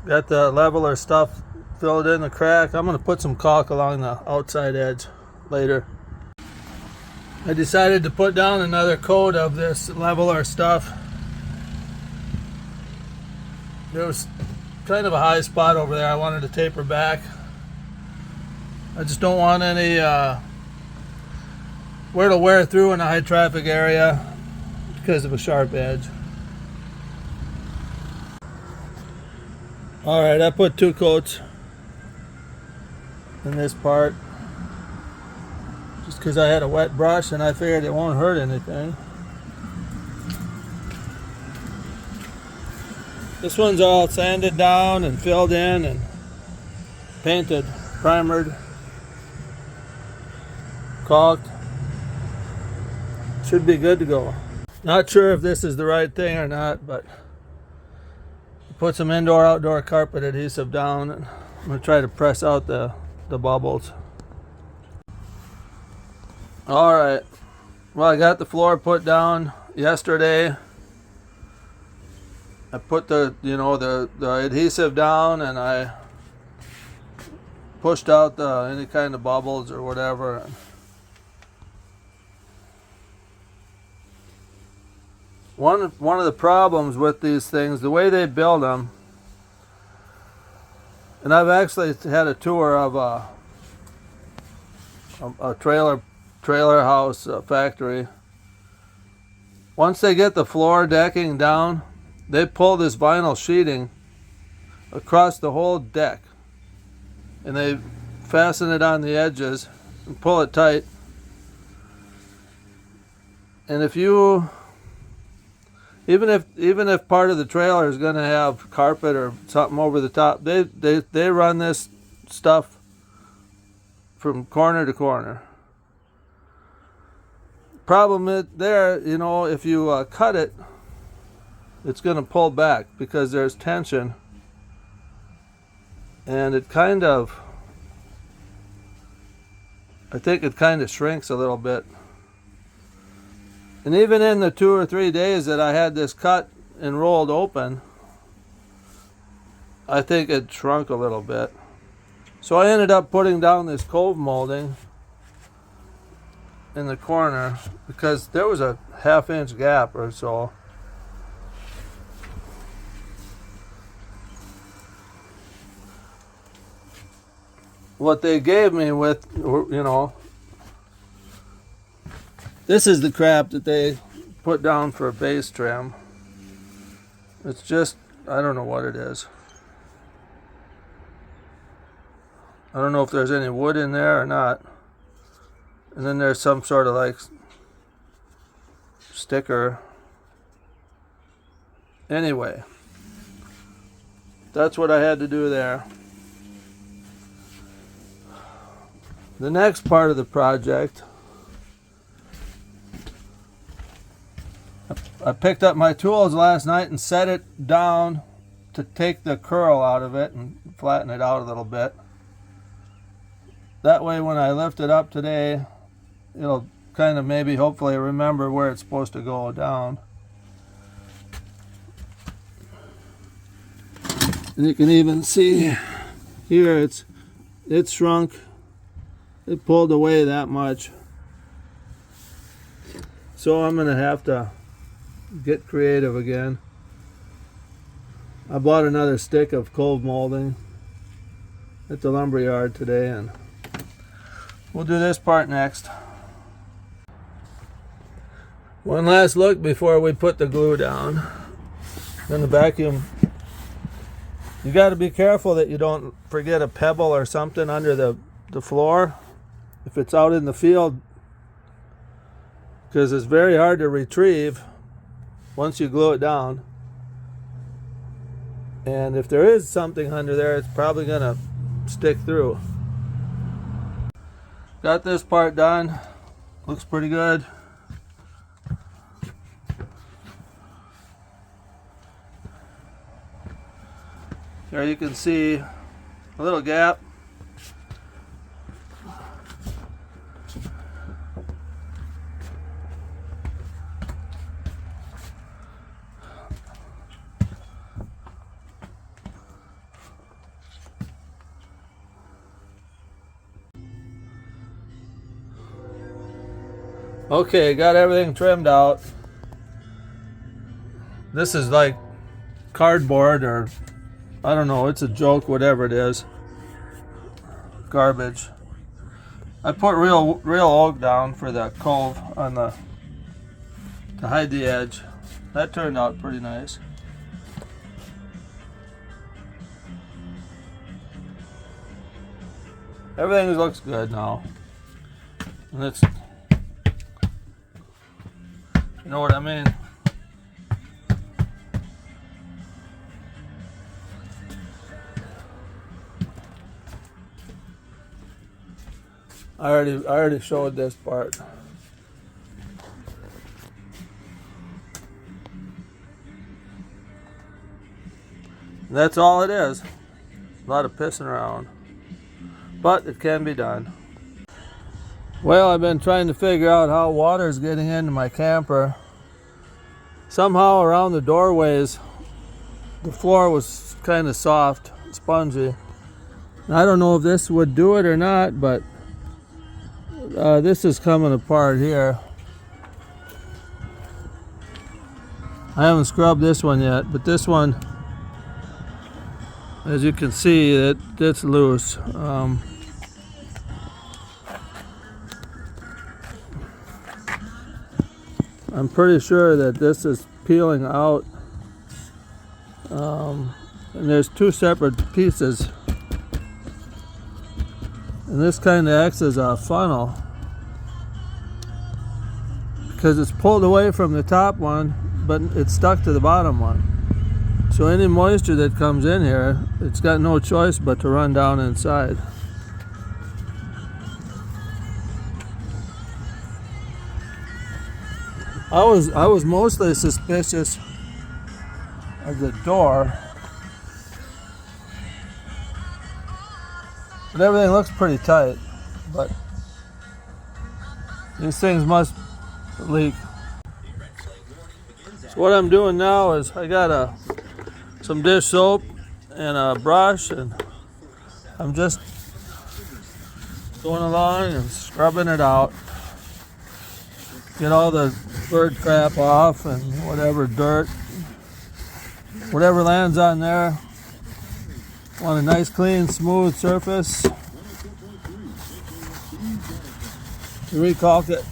Got the leveler stuff filled in the crack. I'm going to put some caulk along the outside edge later. I decided to put down another coat of this leveler stuff. There was kind of a high spot over there I wanted to taper back. I just don't want any where to wear through in a high traffic area because of a sharp edge. Alright, I put 2 coats in this part just because I had a wet brush and I figured it won't hurt anything. This one's all sanded down and filled in and painted, primered, caulked. Should be good to go. Not sure if this is the right thing or not, but put some indoor-outdoor carpet adhesive down and I'm going to try to press out the bubbles. Alright, well, I got the floor put down yesterday. I put the adhesive down and I pushed out any kind of bubbles or whatever. One of the problems with these things, the way they build them, and I've actually had a tour of a trailer house factory. Once they get the floor decking down, they pull this vinyl sheeting across the whole deck and they fasten it on the edges and pull it tight. And if you even if part of the trailer is going to have carpet or something over the top, they run this stuff from corner to corner. Problem is there, if you cut it, it's going to pull back because there's tension, and I think it kind of shrinks a little bit. And even in the 2 or 3 days that I had this cut and rolled open, I think it shrunk a little bit. So I ended up putting down this cove molding in the corner because there was a 1/2 inch gap or so. What they gave me with, this is the crap that they put down for a base trim. It's just, I don't know what it is. I don't know if there's any wood in there or not. And then there's some sort of like sticker. Anyway, that's what I had to do there. The next part of the project, I picked up my tools last night and set it down to take the curl out of it and flatten it out a little bit. That way when I lift it up today, it'll kind of maybe hopefully remember where it's supposed to go down. And you can even see here it's shrunk. It pulled away that much. So I'm going to have to get creative again. I bought another stick of cove molding at the lumberyard today, and we'll do this part next. One last look before we put the glue down. Then the vacuum. You got to be careful that you don't forget a pebble or something under the floor if it's out in the field, because it's very hard to retrieve once you glue it down. And if there is something under there, it's probably gonna stick through. Got this part done. Looks pretty good. There you can see a little gap. Okay, got everything trimmed out. This is like cardboard, or I don't know, it's a joke, whatever it is. Garbage. I put real oak down for the cove on the to hide the edge. That turned out pretty nice. Everything looks good now. And it's, you know what I mean? I already showed this part. And that's all it is. A lot of pissing around. But it can be done. Well, I've been trying to figure out how water is getting into my camper. Somehow around the doorways, the floor was kind of soft, spongy. And I don't know if this would do it or not, but this is coming apart here. I haven't scrubbed this one yet, but this one, as you can see, it's loose. I'm pretty sure that this is peeling out. And there's two separate pieces. And this kind of acts as a funnel, because it's pulled away from the top one, but it's stuck to the bottom one. So any moisture that comes in here, it's got no choice but to run down inside. I was mostly suspicious of the door, but everything looks pretty tight. But these things must leak. So what I'm doing now is I got some dish soap and a brush, and I'm just going along and scrubbing it out. Get all the bird crap off and whatever dirt, whatever lands on there. Want a nice, clean, smooth surface. Recalk it.